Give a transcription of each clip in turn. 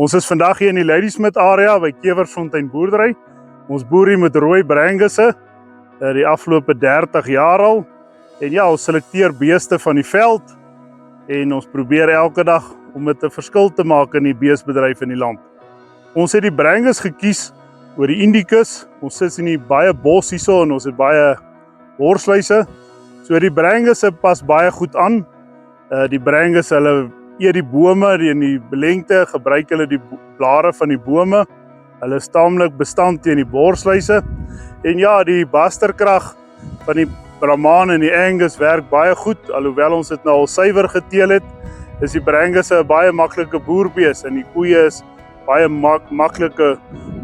Ons is vandag hier in die Ladysmith area by Kewersfontein boerdery. Ons boer hier met rooi brangusse die afgelope 30 jaar al. En ja, ons selekteer beeste van die veld en ons probeer elke dag om dit 'n verskil te maak in die beestebedryf in die land. Ons het die brangus gekies oor die Indicus. Ons sit in die baie bos hierso en ons het baie horsluise. So die brangusse pas baie goed aan. Die brangus, hulle eet die bome, in die belengte gebruik hulle die blare van die bome. Hulle is taamlik bestand teen die borsluise. En ja, die basterkrag van die Brahman en die Angus werk baie goed, alhoewel ons dit nou al suiwer geteel het, is die brangus 'n baie maklike boerbees en die koeie is baie maklike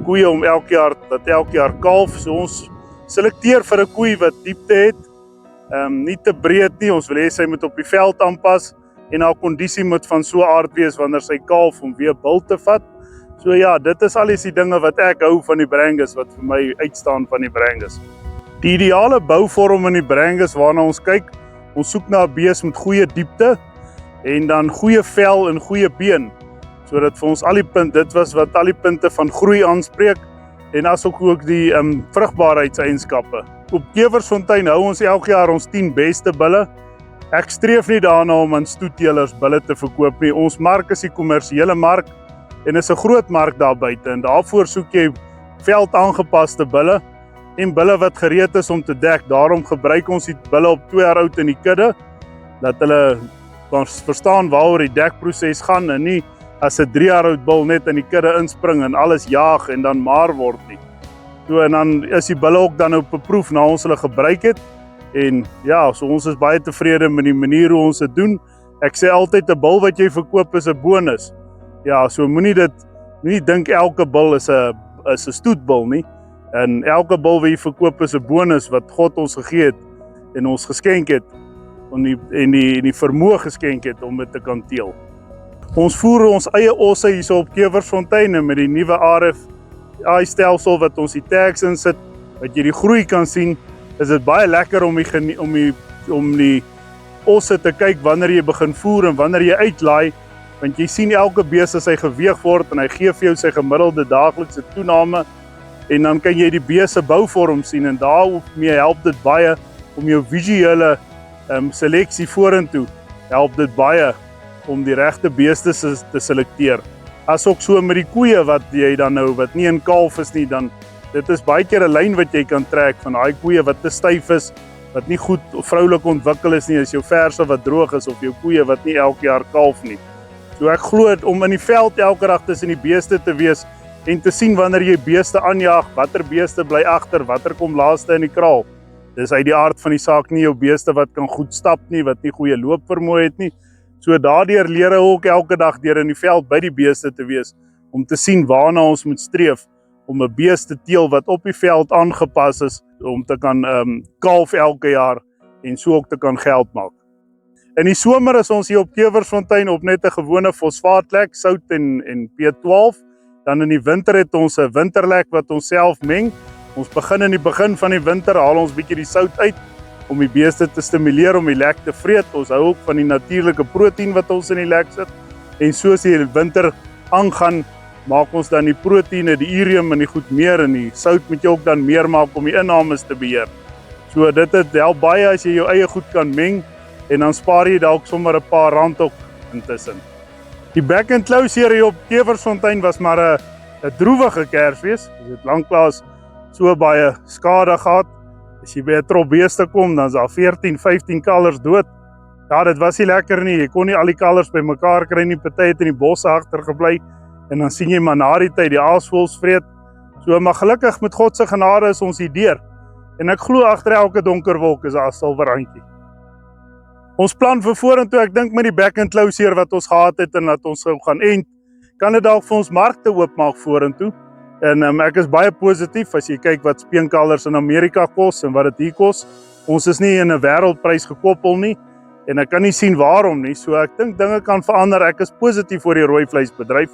koeie om elke jaar kalf. So ons selekteer vir 'n koei wat diepte het, nie te breed nie. Ons wil hê sy moet op die veld aanpas en haar kondisie moet van so 'n aard wees wanneer sy kalf om weer bil te vat. So ja, dit is alles die dinge wat ek hou van die brangus, wat vir my uitstaan van die brangus. Die ideale bouvorm in die brangus waarna ons kyk, ons soek na 'n bees met goeie diepte en dan goeie vel en goeie been, sodat vir ons dit was wat al die punte van groei aanspreek en asook ook die vrugbaarheidseienskappe. Op Kewersfontein hou ons elke jaar ons 10 beste bulle. Ek streef nie daarna om aan stoetteelers bulle te verkoop nie. Ons mark is die kommersiële mark en is 'n groot mark daar buite en daarvoor soek jy veld aangepaste bulle en bulle wat gereed is om te dek. Daarom gebruik ons die bulle op 2 jaar oud in die kudde, dat hulle kan verstaan waaroor die dekproses gaan en nie as 'n 3 jaar oud bul net in die kudde inspring en alles jaag en dan maar word nie. So en dan is die bulle ook dan op 'n proef na ons hulle gebruik het. En ja, so ons is baie tevrede met die manier hoe ons dit doen. Ek sê altyd 'n bul wat jy verkoop is 'n bonus. Ja, so moenie dink elke bul is 'n stoetbul nie. En elke bul wat jy verkoop is 'n bonus wat God ons gegee het en ons geskenk het en die vermoë geskenk het om dit te kan teel. Ons voer ons eie osse hierso op Kewersfontein en met die nuwe RFI-stelsel wat ons die tags insit, wat jy die groei kan sien, is dit baie lekker om die osse te kyk wanneer jy begin voer en wanneer jy uitlaai, want jy sien elke bees as hy geweeg word en hy gee vir jou sy gemiddelde daaglikse toename en dan kan jy die bees se bouvorm sien en daarmee help dit baie om jou visuele seleksie vorentoe, help dit baie om die regte beeste te selekteer. As ook so met die koeie wat jy dan nou, wat nie in kalf is nie, dan dit is baie keer 'n lyn wat jy kan trek van daai koeie wat te styf is, wat nie goed vroulik ontwikkel is nie, is jou verse wat droog is of jou koeie wat nie elke jaar kalf nie. So ek glo om in die veld elke dag tussen die beeste te wees en te sien wanneer jy beeste aanjaag, watter beeste bly agter, watter kom laaste in die kraal. Dis uit die aard van die saak nie jou beeste wat kan goed stap nie, wat nie goeie loopvermoë het nie. So daardeur leer hy ook elke dag deur in die veld by die beeste te wees, om te sien waarna ons moet streef, om 'n beeste te teel wat op die veld aangepas is, om te kan kalf elke jaar en so ook te kan geld maak. In die somer is ons hier op Kewersfontein op net 'n gewone fosfaatlek, sout en P12. Dan in die winter het ons 'n winterlek wat ons self meng. Ons begin in die begin van die winter, haal ons bietjie die sout uit om die beeste te stimuleer om die lek te vreet. Ons hou ook van die natuurlike proteïen wat ons in die lek sit. En soos die winter aangaan, maak ons dan die proteïene, die urium en die goed meer en die sout moet jy ook dan meer maak om die innames te beheer. So dit help baie as jy jou eie goed kan meng en dan spaar jy dalk sommer 'n paar rand ook intussen. Die back and clow serie op Kewersfontein was maar 'n droewige Kersfees. Ons het lanklaas so baie skade gehad. As jy by 'n trop beeste kom, dan is daar 14, 15 kalvers dood. Ja, dit was nie lekker nie. Jy kon nie al die kalvers bymekaar kry nie. Party het in die bosse agtergebly en dan sien jy maar na die tyd die aasvoëls vreet. So maar gelukkig met God se genade is ons hier deur. En ek glo agter elke donker wolk is daar 'n silwer randjie. Ons plan vir vorentoe, ek dink met die back and clow seer wat ons gehad het en dat ons sou gaan end, kan dit dalk vir ons markte oopmaak vorentoe. En ek is baie positief as jy kyk wat speenkalvers in Amerika kos en wat dit hier kos. Ons is nie in 'n wêreldprys gekoppel nie en ek kan nie sien waarom nie. So ek dink dinge kan verander. Ek is positief oor die rooi vleisbedryf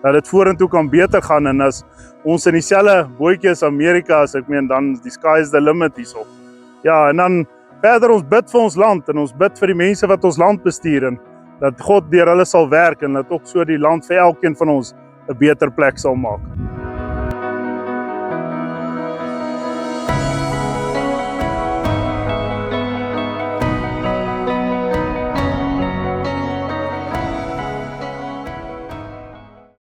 dat dit vorentoe kan beter gaan en as ons in dieselfde bootjie as Amerika as ek meen dan die sky is the limit hierso. Ja, en dan verder ons bid vir ons land en ons bid vir die mense wat ons land bestuur en dat God deur hulle sal werk en dat ook so die land vir elkeen van ons 'n beter plek sal maak.